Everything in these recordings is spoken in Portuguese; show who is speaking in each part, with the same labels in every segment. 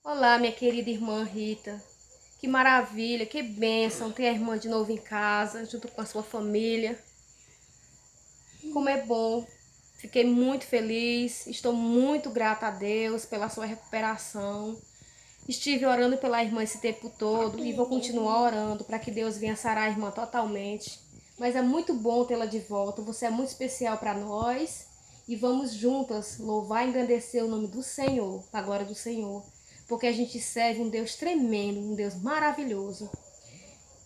Speaker 1: Olá, minha querida irmã Rita. Que maravilha, que bênção ter a irmã de novo em casa, junto com a sua família. Como é bom. Fiquei muito feliz, estou muito grata a Deus pela sua recuperação. Estive orando pela irmã esse tempo todo e vou continuar orando para que Deus venha sarar a irmã totalmente. Mas é muito bom tê-la de volta, você é muito especial para nós e vamos juntas louvar e engrandecer o nome do Senhor, para a glória do Senhor, porque a gente serve um Deus tremendo, um Deus maravilhoso.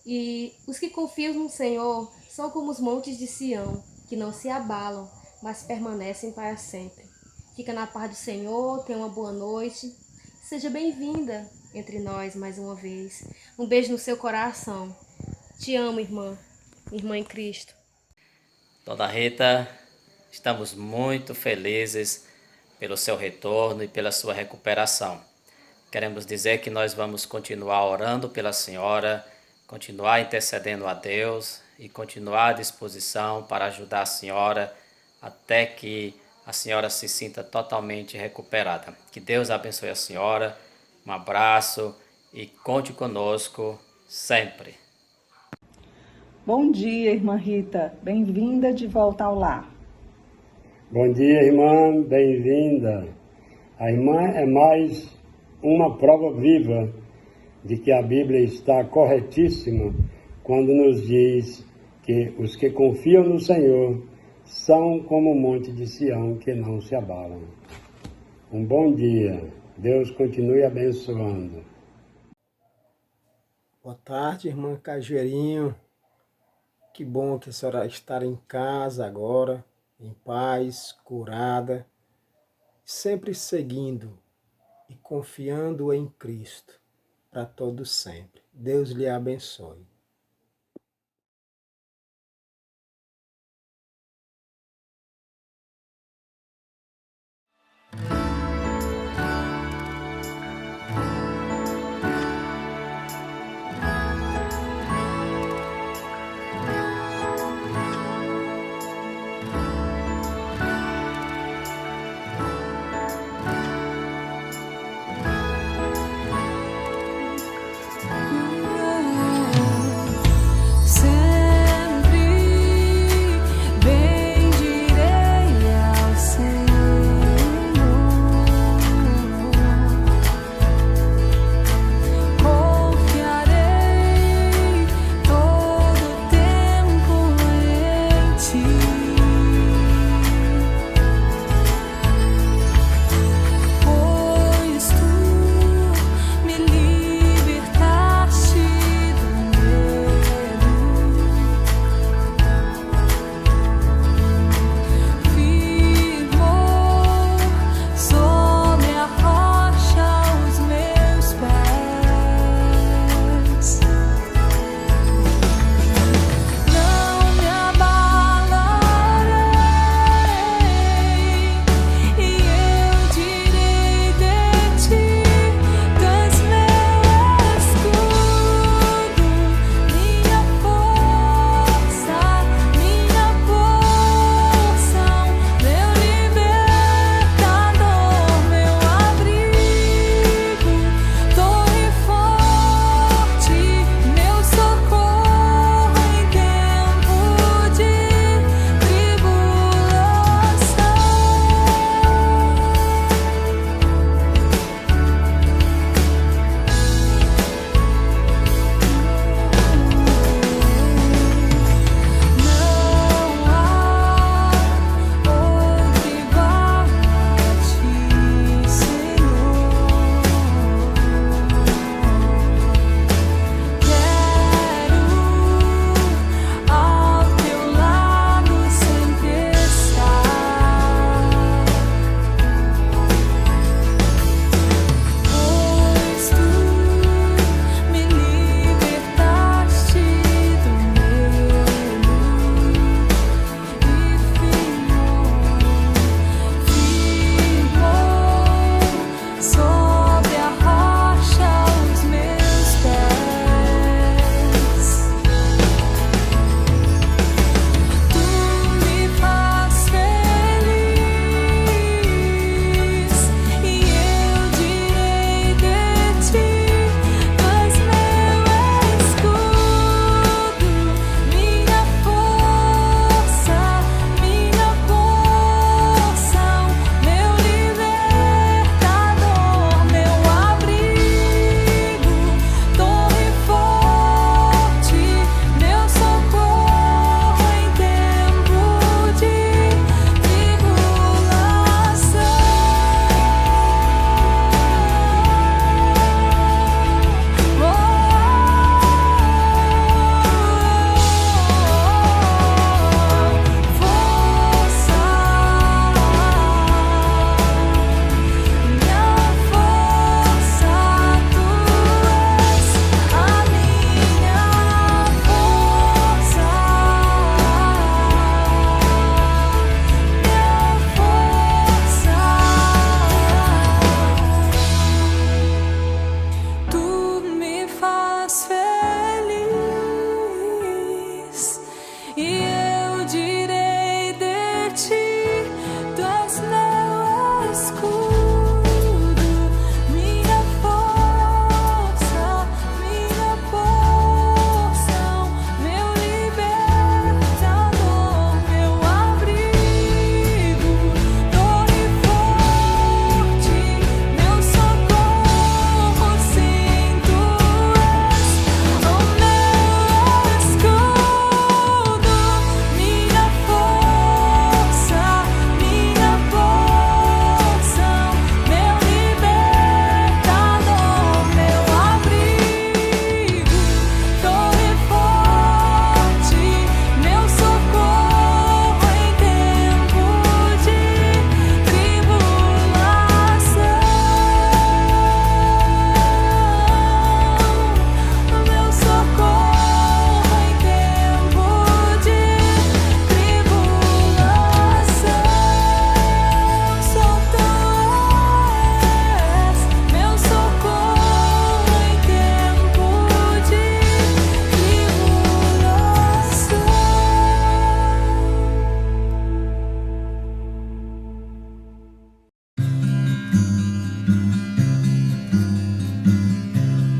Speaker 1: E os que confiam no Senhor são como os montes de Sião, que não se abalam, mas permanecem para sempre. Fica na paz do Senhor, tenha uma boa noite. Seja bem-vinda entre nós mais uma vez. Um beijo no seu coração. Te amo, irmã. Irmã em Cristo.
Speaker 2: Dona Rita, estamos muito felizes pelo seu retorno e pela sua recuperação. Queremos dizer que nós vamos continuar orando pela senhora, continuar intercedendo a Deus e continuar à disposição para ajudar a senhora até que a senhora se sinta totalmente recuperada. Que Deus abençoe a senhora. Um abraço e conte conosco sempre.
Speaker 3: Bom dia, irmã Rita. Bem-vinda de volta ao lar.
Speaker 4: Bom dia, irmã, bem-vinda. A irmã é mais uma prova viva de que a Bíblia está corretíssima quando nos diz que os que confiam no Senhor são como o monte de Sião que não se abalam. Um bom dia. Deus continue abençoando.
Speaker 5: Boa tarde, irmã Cajueirinho. Que bom que a senhora está em casa agora, em paz, curada, sempre seguindo e confiando em Cristo para todo sempre. Deus lhe abençoe.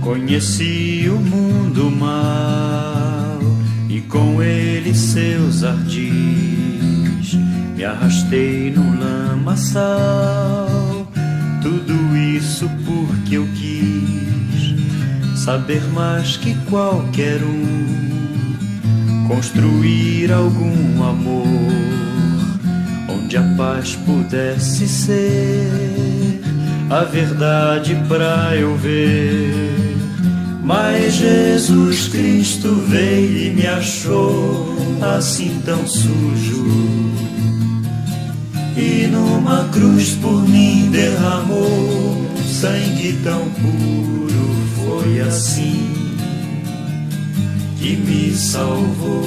Speaker 6: Conheci o mundo mal e com ele seus ardis. Me arrastei no lamaçal, tudo isso porque eu quis saber mais que qualquer construir algum amor onde a paz pudesse ser a verdade pra eu ver. Mas Jesus Cristo veio e me achou assim tão sujo, e numa cruz por mim derramou sangue tão puro. Foi assim que me salvou.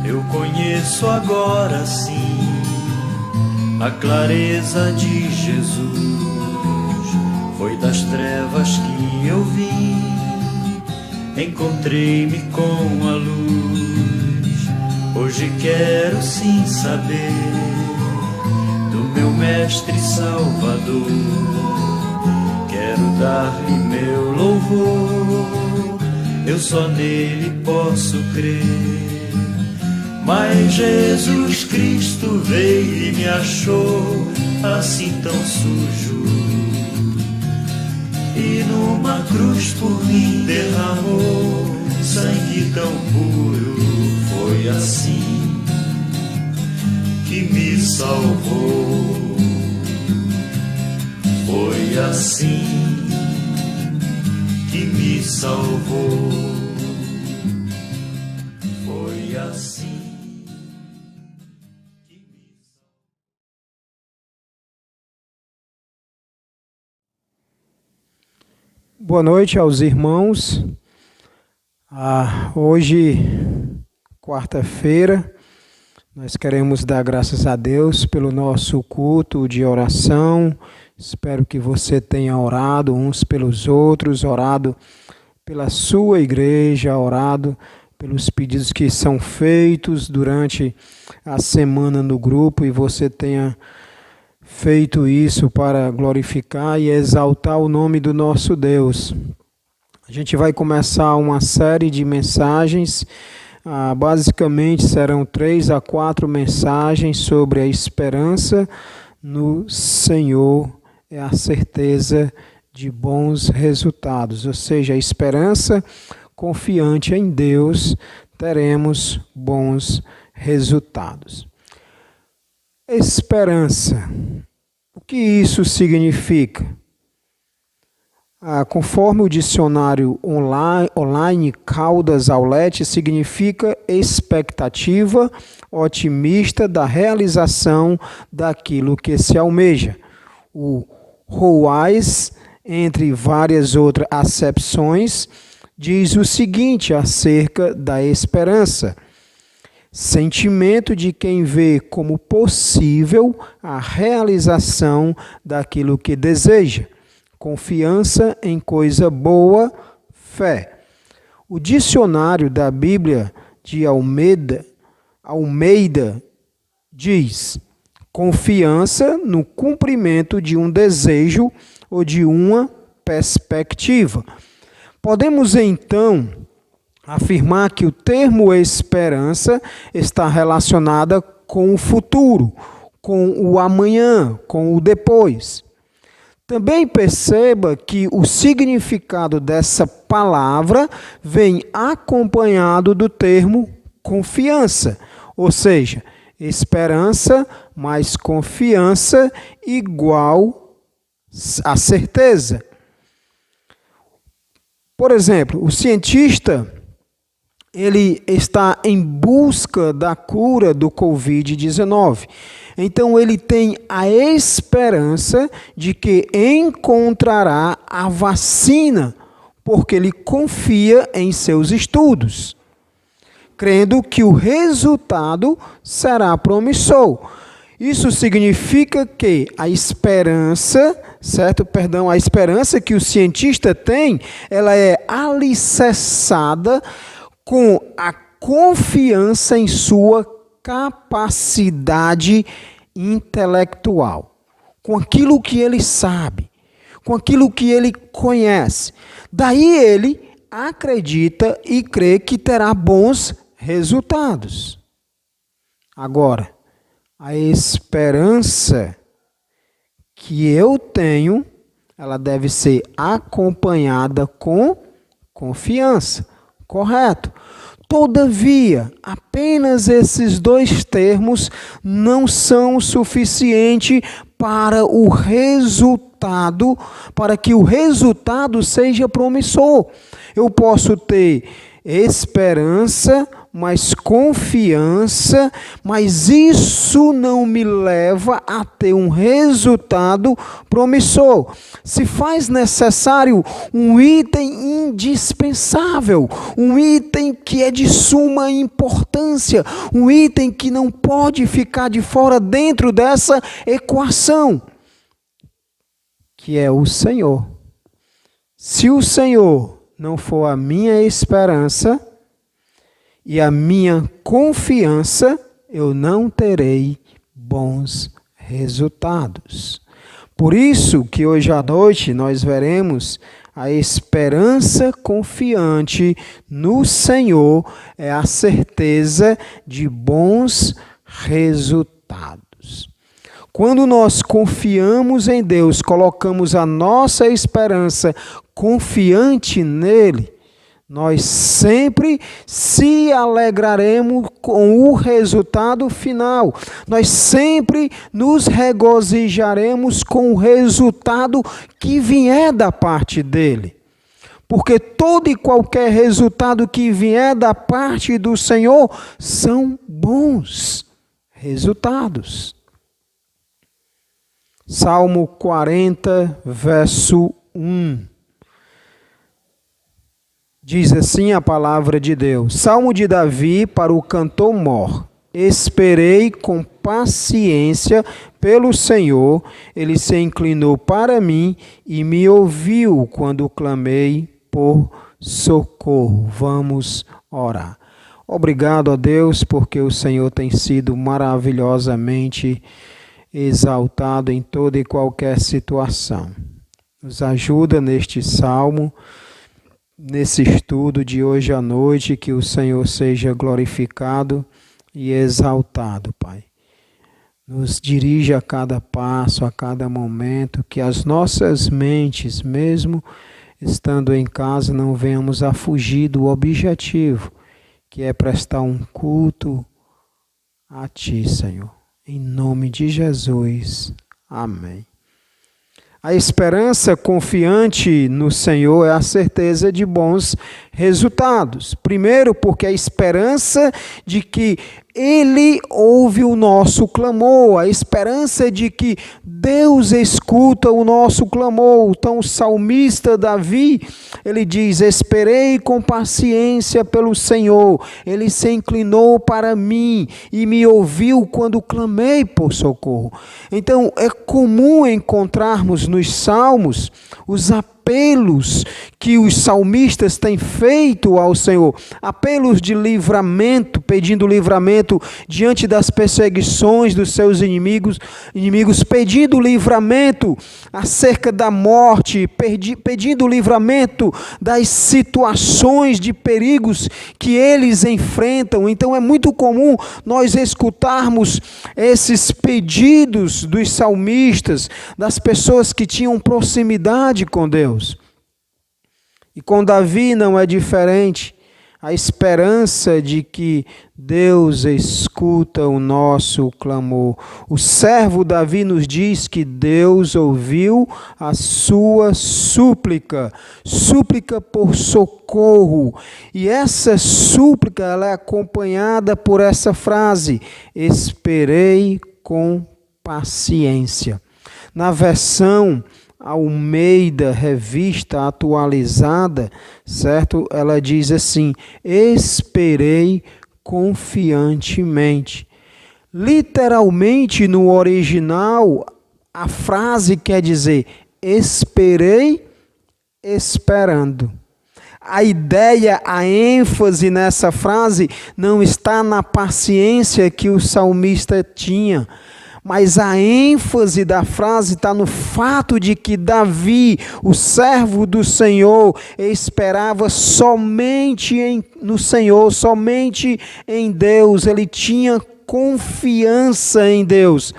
Speaker 6: Eu conheço agora sim a clareza de Jesus. Foi das trevas que eu vim, encontrei-me com a luz. Hoje quero sim saber do meu Mestre Salvador. Quero dar-lhe meu louvor, eu só nele posso crer. Mas Jesus Cristo veio e me achou assim tão sujo, e numa cruz por mim derramou sangue tão puro. Foi assim que me salvou. Foi assim que me salvou. Foi assim.
Speaker 5: Boa noite aos irmãos. Hoje, quarta-feira, nós queremos dar graças a Deus pelo nosso culto de oração. Espero que você tenha orado uns pelos outros, orado pela sua igreja, orado pelos pedidos que são feitos durante a semana no grupo, e você tenha feito isso para glorificar e exaltar o nome do nosso Deus. A gente vai começar uma série de mensagens, basicamente serão 3 a 4 mensagens sobre a esperança no Senhor, é a certeza de bons resultados, ou seja, a esperança confiante em Deus, teremos bons resultados. Esperança. O que isso significa? Conforme o dicionário online Caldas Aulete, significa expectativa otimista da realização daquilo que se almeja. O Roais, entre várias outras acepções, diz o seguinte acerca da esperança: sentimento de quem vê como possível a realização daquilo que deseja, confiança em coisa boa, fé. O dicionário da Bíblia de Almeida diz: confiança no cumprimento de um desejo ou de uma perspectiva. Podemos então afirmar que o termo esperança está relacionada com o futuro, com o amanhã, com o depois. Também perceba que o significado dessa palavra vem acompanhado do termo confiança, ou seja, esperança mais confiança igual a certeza. Por exemplo, o cientista ele está em busca da cura do Covid-19. Então, ele tem a esperança de que encontrará a vacina, porque ele confia em seus estudos, crendo que o resultado será promissor. Isso significa que a esperança, a esperança que o cientista tem, ela é alicerçada com a confiança em sua capacidade intelectual, com aquilo que ele sabe, com aquilo que ele conhece. Daí ele acredita e crê que terá bons resultados. Agora, a esperança que eu tenho, ela deve ser acompanhada com confiança, correto? Todavia, apenas esses dois termos não são suficientes para o resultado, para que o resultado seja promissor. Eu posso ter esperança, mas confiança, mas isso não me leva a ter um resultado promissor. Se faz necessário um item indispensável, um item que é de suma importância, um item que não pode ficar de fora dentro dessa equação, que é o Senhor. Se o Senhor não for a minha esperança e a minha confiança, eu não terei bons resultados. Por isso que hoje à noite nós veremos a esperança confiante no Senhor é a certeza de bons resultados. Quando nós confiamos em Deus, colocamos a nossa esperança confiante nele, nós sempre se alegraremos com o resultado final. Nós sempre nos regozijaremos com o resultado que vier da parte dele. Porque todo e qualquer resultado que vier da parte do Senhor são bons resultados. Salmo 40, verso 1. Diz assim a palavra de Deus. Salmo de Davi para o cantor mor. Esperei com paciência pelo Senhor, ele se inclinou para mim e me ouviu quando clamei por socorro. Vamos orar. Obrigado a Deus, porque o Senhor tem sido maravilhosamente exaltado em toda e qualquer situação. Nos ajuda neste salmo, nesse estudo de hoje à noite, que o Senhor seja glorificado e exaltado, Pai. Nos dirija a cada passo, a cada momento, que as nossas mentes, mesmo estando em casa, não venhamos a fugir do objetivo, que é prestar um culto a Ti, Senhor. Em nome de Jesus. Amém. A esperança confiante no Senhor é a certeza de bons resultados. Primeiro, porque a esperança de que Ele ouve o nosso clamor, a esperança de que Deus escuta o nosso clamor. Então o salmista Davi, ele diz, esperei com paciência pelo Senhor, Ele se inclinou para mim e me ouviu quando clamei por socorro. Então é comum encontrarmos nos salmos os apelos que os salmistas têm feito ao Senhor, apelos de livramento, pedindo livramento diante das perseguições dos seus inimigos, pedindo livramento acerca da morte, pedindo livramento das situações de perigos que eles enfrentam. Então é muito comum nós escutarmos esses pedidos dos salmistas, das pessoas que tinham proximidade com Deus. E com Davi não é diferente. A esperança de que Deus escuta o nosso clamor. O servo Davi nos diz que Deus ouviu a sua súplica, súplica por socorro. E essa súplica ela é acompanhada por essa frase: esperei com paciência. Na versão Almeida, revista atualizada, certo? Ela diz assim: esperei confiantemente. Literalmente, no original, a frase quer dizer: esperei esperando. A ideia, a ênfase nessa frase não está na paciência que o salmista tinha, Mas a ênfase da frase está no fato de que Davi, o servo do Senhor, esperava somente no Senhor, somente em Deus. Ele tinha confiança em Deus.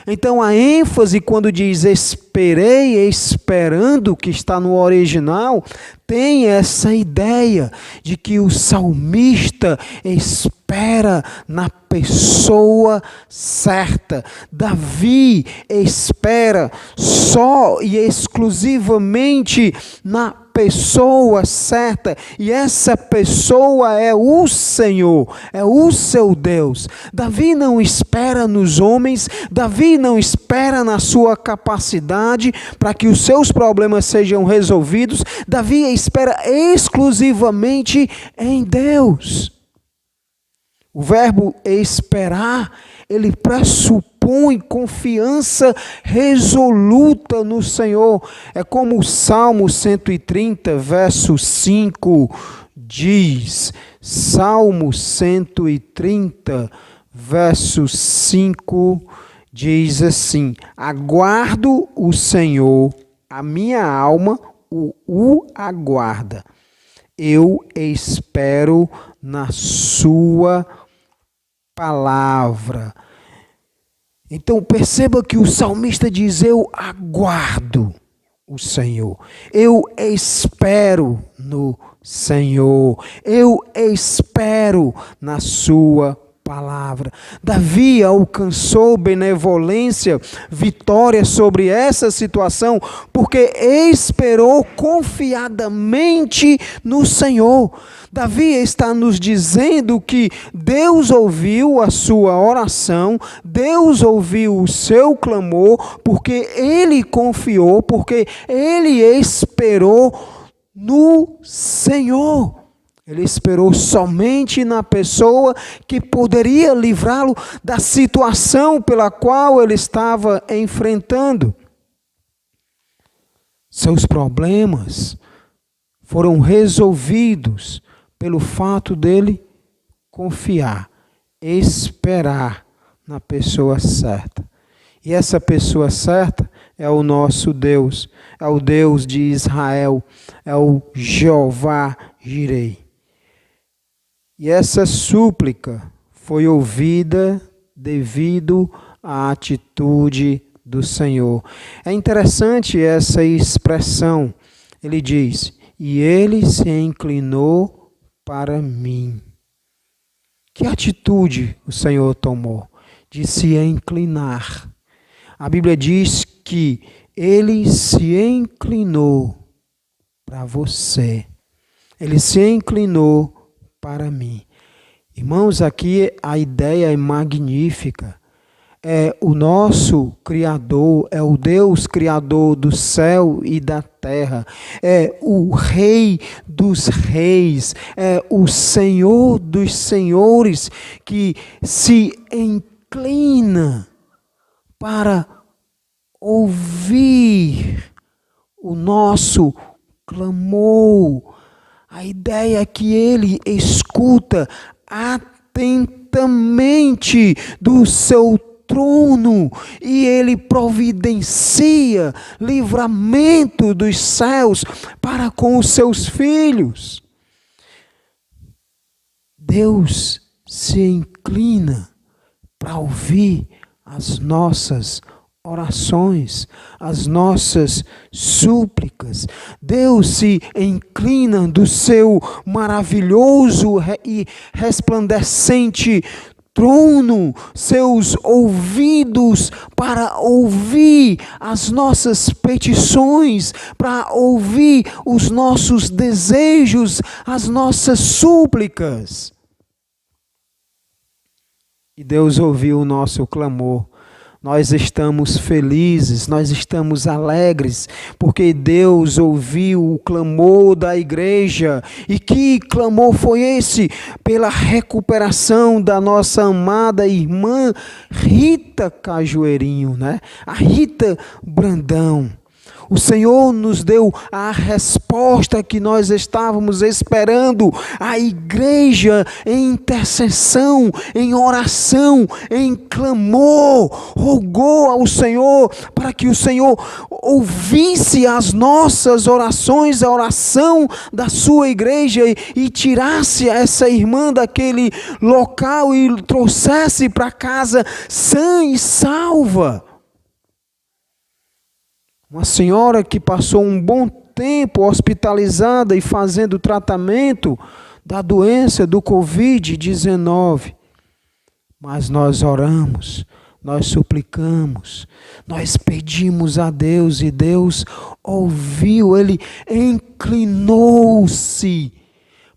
Speaker 5: Então a ênfase quando diz esperei, esperando, que está no original, tem essa ideia de que o salmista espera na pessoa certa. Davi espera só e exclusivamente na pessoa certa, e essa pessoa é o Senhor, é o seu Deus. Davi não espera nos homens, Davi não espera na sua capacidade para que os seus problemas sejam resolvidos, Davi espera exclusivamente em Deus. O verbo esperar, ele pressupõe confiança resoluta no Senhor. É como o Salmo 130, verso 5 diz. Salmo 130, verso 5 diz assim: aguardo o Senhor, a minha alma o aguarda. Eu espero na sua palavra. Então perceba que o salmista diz: eu aguardo o Senhor, eu espero no Senhor, eu espero na sua palavra. Davi alcançou benevolência, vitória sobre essa situação, porque esperou confiadamente no Senhor. Davi está nos dizendo que Deus ouviu a sua oração, Deus ouviu o seu clamor, porque ele confiou, porque ele esperou no Senhor. Ele esperou somente na pessoa que poderia livrá-lo da situação pela qual ele estava enfrentando. Seus problemas foram resolvidos pelo fato dele confiar, esperar na pessoa certa. E essa pessoa certa é o nosso Deus, é o Deus de Israel, é o Jeová Jireh. E essa súplica foi ouvida devido à atitude do Senhor. É interessante essa expressão. Ele diz: e ele se inclinou para mim. Que atitude o Senhor tomou? De se inclinar. A Bíblia diz que ele se inclinou para você. Ele se inclinou para mim. Irmãos, aqui a ideia é magnífica. É o nosso Criador, é o Deus Criador do céu e da terra, é o Rei dos reis, é o Senhor dos senhores que se inclina para ouvir o nosso clamor. A ideia é que ele escuta atentamente do seu trono e ele providencia livramento dos céus para com os seus filhos. Deus se inclina para ouvir as nossas orações, as nossas súplicas. Deus se inclina do seu maravilhoso e resplandecente trono, seus ouvidos para ouvir as nossas petições, para ouvir os nossos desejos, as nossas súplicas. E Deus ouviu o nosso clamor. Nós estamos felizes, nós estamos alegres, porque Deus ouviu o clamor da igreja. E que clamor foi esse? Pela recuperação da nossa amada irmã Rita Cajueirinho, né? A Rita Brandão. O Senhor nos deu a resposta que nós estávamos esperando. A igreja em intercessão, em oração, em clamor, rogou ao Senhor para que o Senhor ouvisse as nossas orações, a oração da sua igreja e tirasse essa irmã daquele local e trouxesse para casa sã e salva. Uma senhora que passou um bom tempo hospitalizada e fazendo tratamento da doença do Covid-19. Mas nós oramos, nós suplicamos, nós pedimos a Deus e Deus ouviu, Ele inclinou-se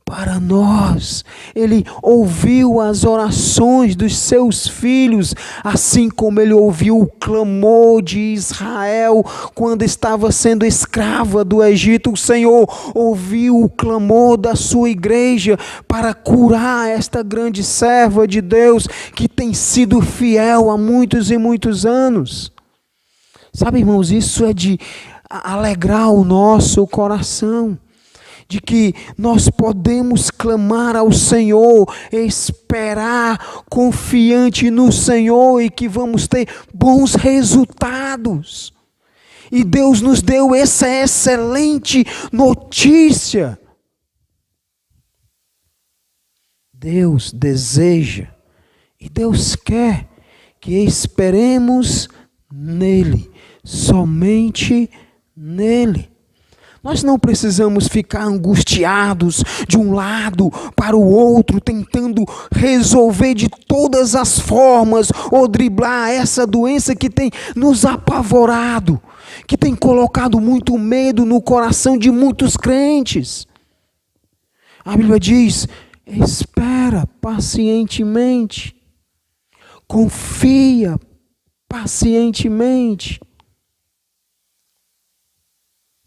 Speaker 5: para nós. Ele ouviu as orações dos seus filhos, assim como Ele ouviu o clamor de Israel quando estava sendo escrava do Egito. O Senhor ouviu o clamor da sua igreja para curar esta grande serva de Deus que tem sido fiel há muitos e muitos anos. Sabe, irmãos, isso é de alegrar o nosso coração, de que nós podemos clamar ao Senhor, esperar confiante no Senhor e que vamos ter bons resultados. E Deus nos deu essa excelente notícia. Deus deseja e Deus quer que esperemos nele, somente nele. Nós não precisamos ficar angustiados de um lado para o outro, tentando resolver de todas as formas ou driblar essa doença que tem nos apavorado, que tem colocado muito medo no coração de muitos crentes. A Bíblia diz: espera pacientemente, confia pacientemente.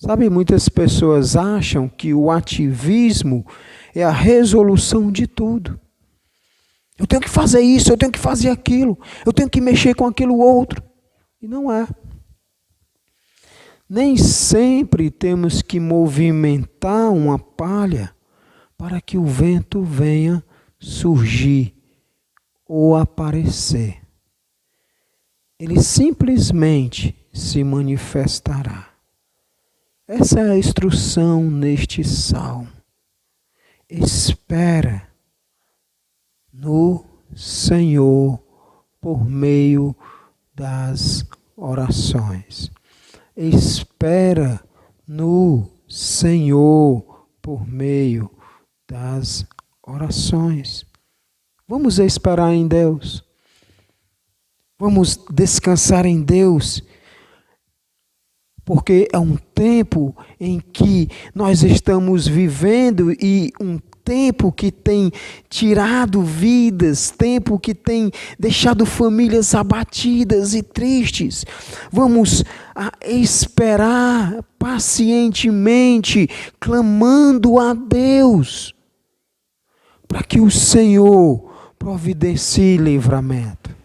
Speaker 5: Sabe, muitas pessoas acham que o ativismo é a resolução de tudo. Eu tenho que fazer isso, eu tenho que fazer aquilo, eu tenho que mexer com aquilo outro. E não é. Nem sempre temos que movimentar uma palha para que o vento venha surgir ou aparecer. Ele simplesmente se manifestará. Essa é a instrução neste salmo. Espera no Senhor por meio das orações. Espera no Senhor por meio das orações. Vamos esperar em Deus. Vamos descansar em Deus. Porque é um tempo em que nós estamos vivendo e um tempo que tem tirado vidas, tempo que tem deixado famílias abatidas e tristes. Vamos esperar pacientemente, clamando a Deus, para que o Senhor providencie livramento,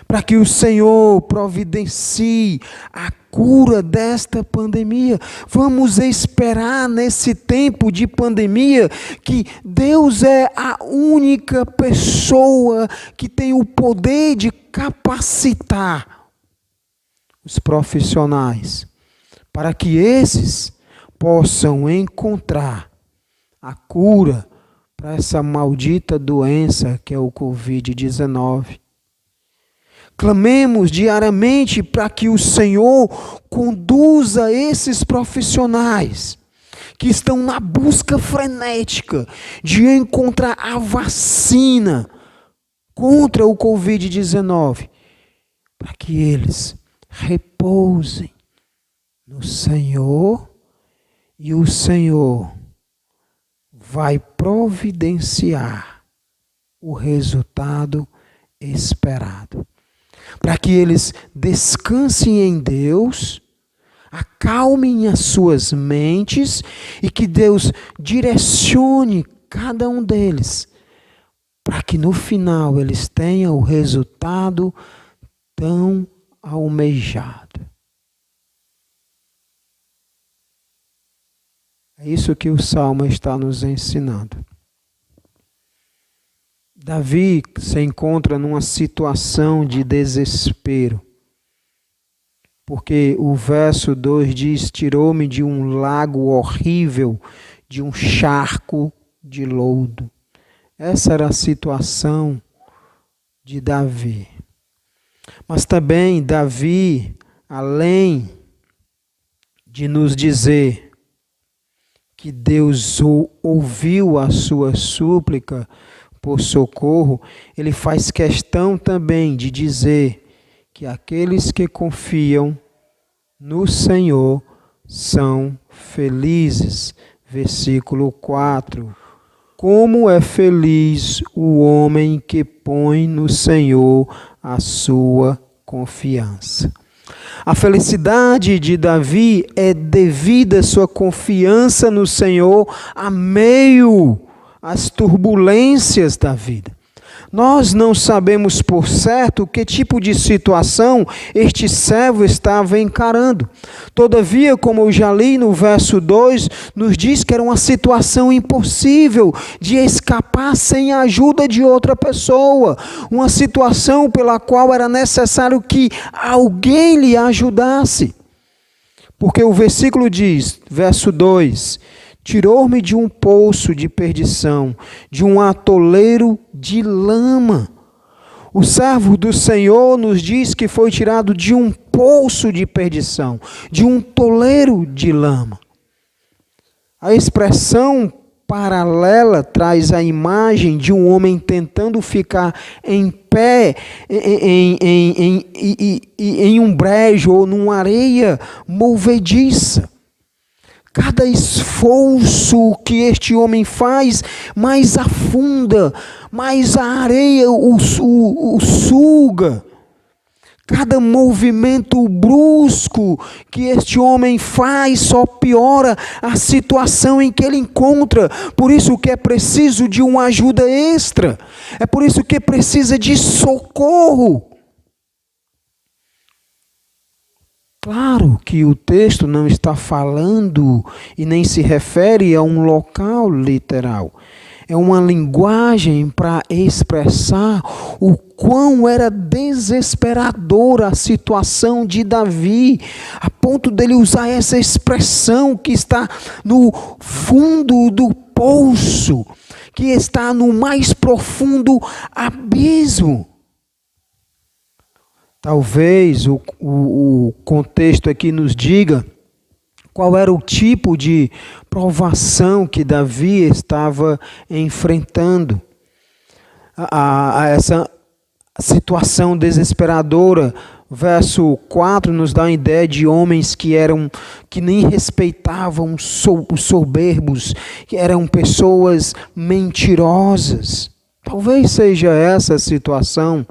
Speaker 5: para que o Senhor providencie a cura desta pandemia. Vamos esperar nesse tempo de pandemia que Deus é a única pessoa que tem o poder de capacitar os profissionais para que esses possam encontrar a cura para essa maldita doença que é o Covid-19. Clamemos diariamente para que o Senhor conduza esses profissionais que estão na busca frenética de encontrar a vacina contra o Covid-19, para que eles repousem no Senhor e o Senhor vai providenciar o resultado esperado. Para que eles descansem em Deus, acalmem as suas mentes e que Deus direcione cada um deles, para que no final eles tenham o resultado tão almejado. É isso que o Salmo está nos ensinando. Davi se encontra numa situação de desespero, porque o verso 2 diz: tirou-me de um lago horrível, de um charco de lodo. Essa era a situação de Davi. Mas também Davi, além de nos dizer que Deus ouviu a sua súplica por socorro, ele faz questão também de dizer que aqueles que confiam no Senhor são felizes. Versículo 4. Como é feliz o homem que põe no Senhor a sua confiança. A felicidade de Davi é devida à sua confiança no Senhor a meio às turbulências da vida. Nós não sabemos por certo que tipo de situação este servo estava encarando. Todavia, como eu já li no verso 2, nos diz que era uma situação impossível de escapar sem a ajuda de outra pessoa. Uma situação pela qual era necessário que alguém lhe ajudasse. Porque o versículo diz, verso 2... tirou-me de um poço de perdição, de um atoleiro de lama. O servo do Senhor nos diz que foi tirado de um poço de perdição, de um toleiro de lama. A expressão paralela traz a imagem de um homem tentando ficar em pé em um brejo ou numa areia movediça. Cada esforço que este homem faz, mais afunda, mais a areia o suga. Cada movimento brusco que este homem faz só piora a situação em que ele encontra. Por isso que é preciso de uma ajuda extra. É por isso que precisa de socorro. Claro que o texto não está falando e nem se refere a um local literal. É uma linguagem para expressar o quão era desesperadora a situação de Davi, a ponto dele usar essa expressão que está no fundo do poço, que está no mais profundo abismo. Talvez o contexto aqui nos diga qual era o tipo de provação que Davi estava enfrentando. A essa situação desesperadora. Verso 4 nos dá a ideia de homens que nem respeitavam os soberbos, que eram pessoas mentirosas. Talvez seja essa a situação.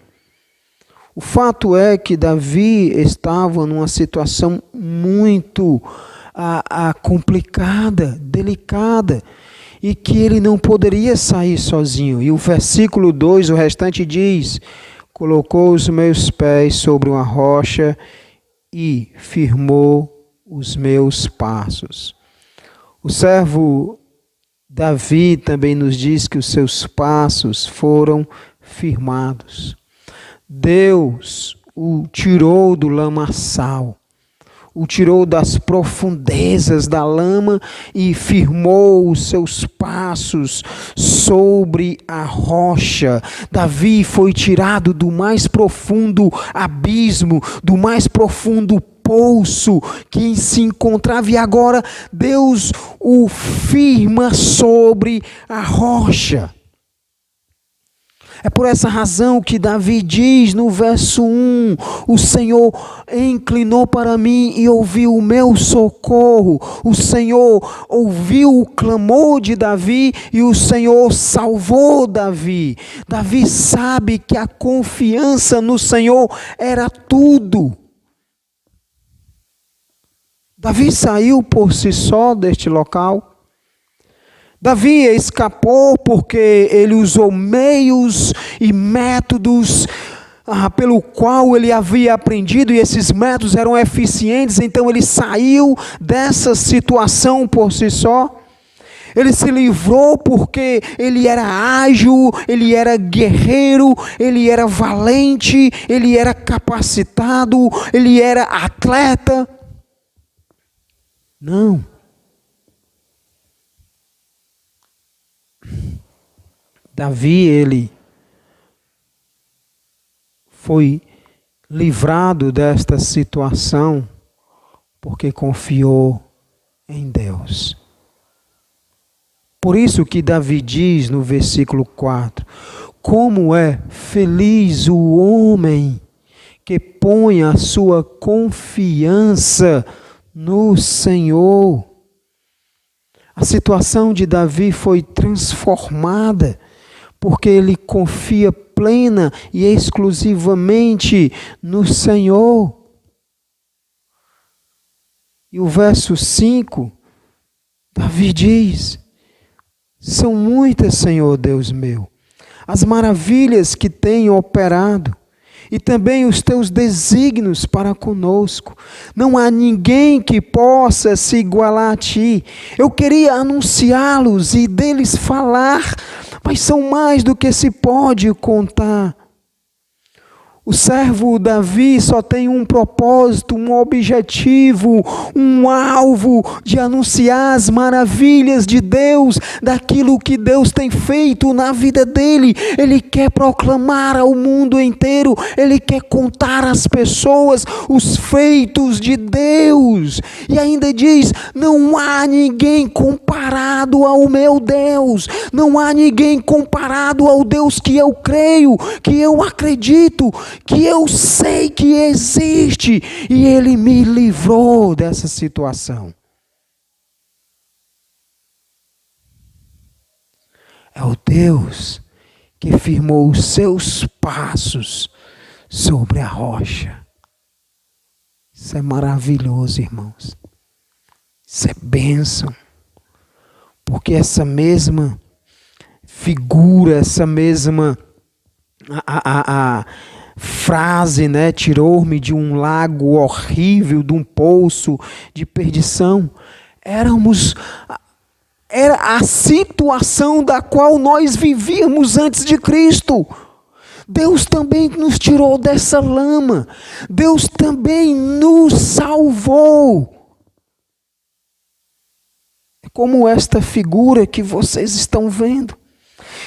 Speaker 5: O fato é que Davi estava numa situação muito complicada, delicada, e que ele não poderia sair sozinho. E o versículo 2, o restante diz: colocou os meus pés sobre uma rocha e firmou os meus passos. O servo Davi também nos diz que os seus passos foram firmados. Deus o tirou do lamaçal, o tirou das profundezas da lama e firmou os seus passos sobre a rocha. Davi foi tirado do mais profundo abismo, do mais profundo poço que se encontrava, e agora Deus o firma sobre a rocha. É por essa razão que Davi diz no verso 1, o Senhor inclinou para mim e ouviu o meu socorro. O Senhor ouviu o clamor de Davi e o Senhor salvou Davi. Davi sabe que a confiança no Senhor era tudo. Davi saiu por si só deste local. Davi escapou porque ele usou meios e métodos pelo qual ele havia aprendido, e esses métodos eram eficientes, então ele saiu dessa situação por si só. Ele se livrou porque ele era ágil, ele era guerreiro, ele era valente, ele era capacitado, ele era atleta. Não. Davi, ele foi livrado desta situação porque confiou em Deus. Por isso que Davi diz no versículo 4, como é feliz o homem que põe a sua confiança no Senhor. A situação de Davi foi transformada porque ele confia plena e exclusivamente no Senhor. E o verso 5, Davi diz: são muitas, Senhor Deus meu, as maravilhas que tem operado, e também os teus desígnios para conosco. Não há ninguém que possa se igualar a ti. Eu queria anunciá-los e deles falar, mas são mais do que se pode contar. O servo Davi só tem um propósito, um objetivo, um alvo de anunciar as maravilhas de Deus, daquilo que Deus tem feito na vida dele. Ele quer proclamar ao mundo inteiro, ele quer contar às pessoas os feitos de Deus. E ainda diz: não há ninguém comparado ao meu Deus, não há ninguém comparado ao Deus que eu creio, que eu acredito, que eu sei que existe, e Ele me livrou dessa situação. É o Deus que firmou os seus passos sobre a rocha. Isso é maravilhoso, irmãos. Isso é bênção. Porque essa mesma figura, essa mesma frase, né, tirou-me de um lago horrível, de um poço de perdição. Era a situação da qual nós vivíamos antes de Cristo. Deus também nos tirou dessa lama. Deus também nos salvou. É como esta figura que vocês estão vendo.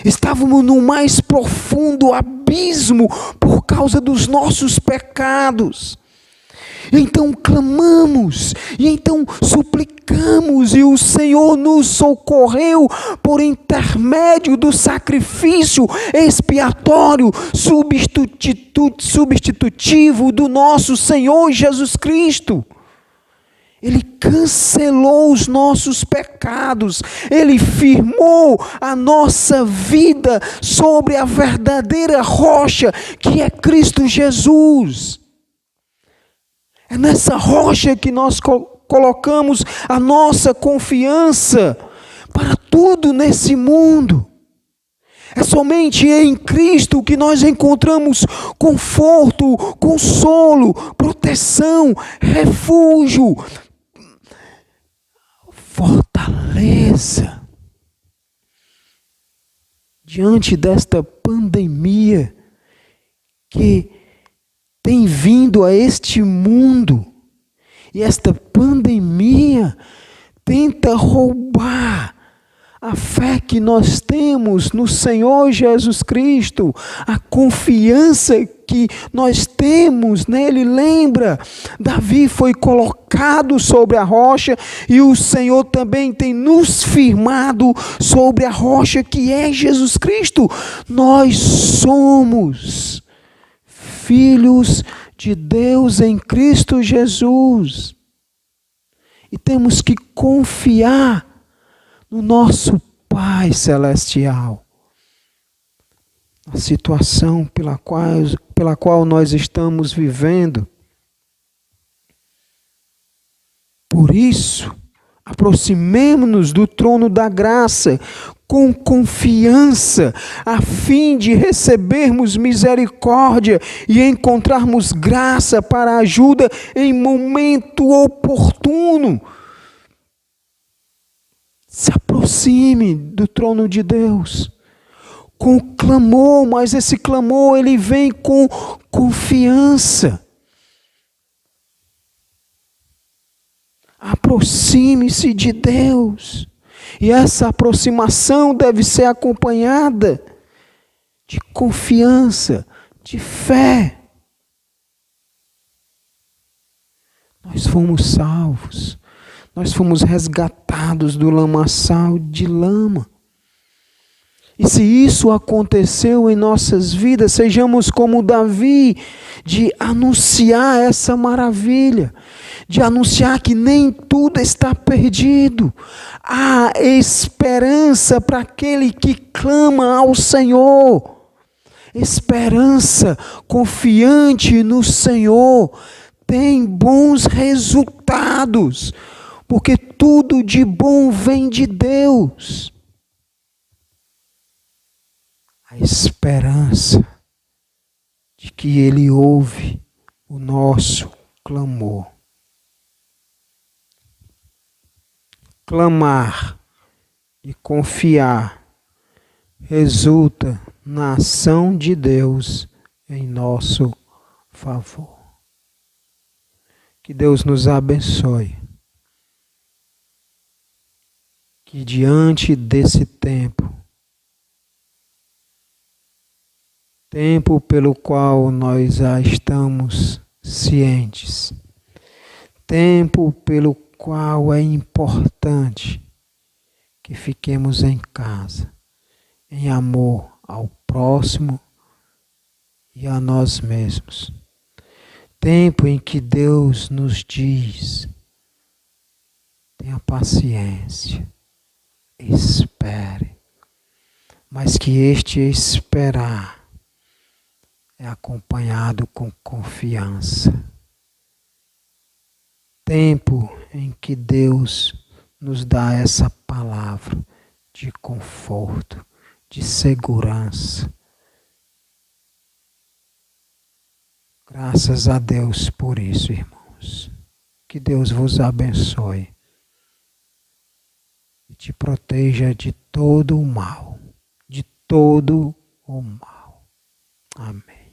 Speaker 5: Estávamos no mais profundo abismo por causa dos nossos pecados. E então clamamos, e então suplicamos, e o Senhor nos socorreu por intermédio do sacrifício expiatório, substitutivo do nosso Senhor Jesus Cristo. Ele cancelou os nossos pecados. Ele firmou a nossa vida sobre a verdadeira rocha, que é Cristo Jesus. É nessa rocha que nós colocamos a nossa confiança para tudo nesse mundo. É somente em Cristo que nós encontramos conforto, consolo, proteção, refúgio, fortaleza. Diante desta pandemia que tem vindo a este mundo, e esta pandemia tenta roubar a fé que nós temos no Senhor Jesus Cristo, a confiança que nós temos nele. Lembra, Davi foi colocado sobre a rocha, e o Senhor também tem nos firmado sobre a rocha que é Jesus Cristo. Nós somos filhos de Deus em Cristo Jesus, e temos que confiar no nosso Pai Celestial. A situação pela qual nós estamos vivendo. Por isso, Aproximemo-nos do trono da graça com confiança, a fim de recebermos misericórdia e encontrarmos graça para ajuda em momento oportuno. Se aproxime do trono de Deus com clamor, mas esse clamor ele vem com confiança. Aproxime-se de Deus. E essa aproximação deve ser acompanhada de confiança, de fé. Nós fomos salvos. Nós fomos resgatados do lamaçal de lama. E se isso aconteceu em nossas vidas, sejamos como Davi, de anunciar essa maravilha, de anunciar que nem tudo está perdido. Há esperança para aquele que clama ao Senhor. Esperança confiante no Senhor tem bons resultados, porque tudo de bom vem de Deus. A esperança de que Ele ouve o nosso clamor. Clamar e confiar resulta na ação de Deus em nosso favor. Que Deus nos abençoe. Que diante desse tempo pelo qual nós já estamos cientes, tempo pelo qual é importante que fiquemos em casa, em amor ao próximo e a nós mesmos. Tempo em que Deus nos diz: tenha paciência, espere, mas que este esperar é acompanhado com confiança. Tempo em que Deus nos dá essa palavra de conforto, de segurança. Graças a Deus por isso, irmãos. Que Deus vos abençoe e te proteja de todo o mal, de todo o mal. Amém.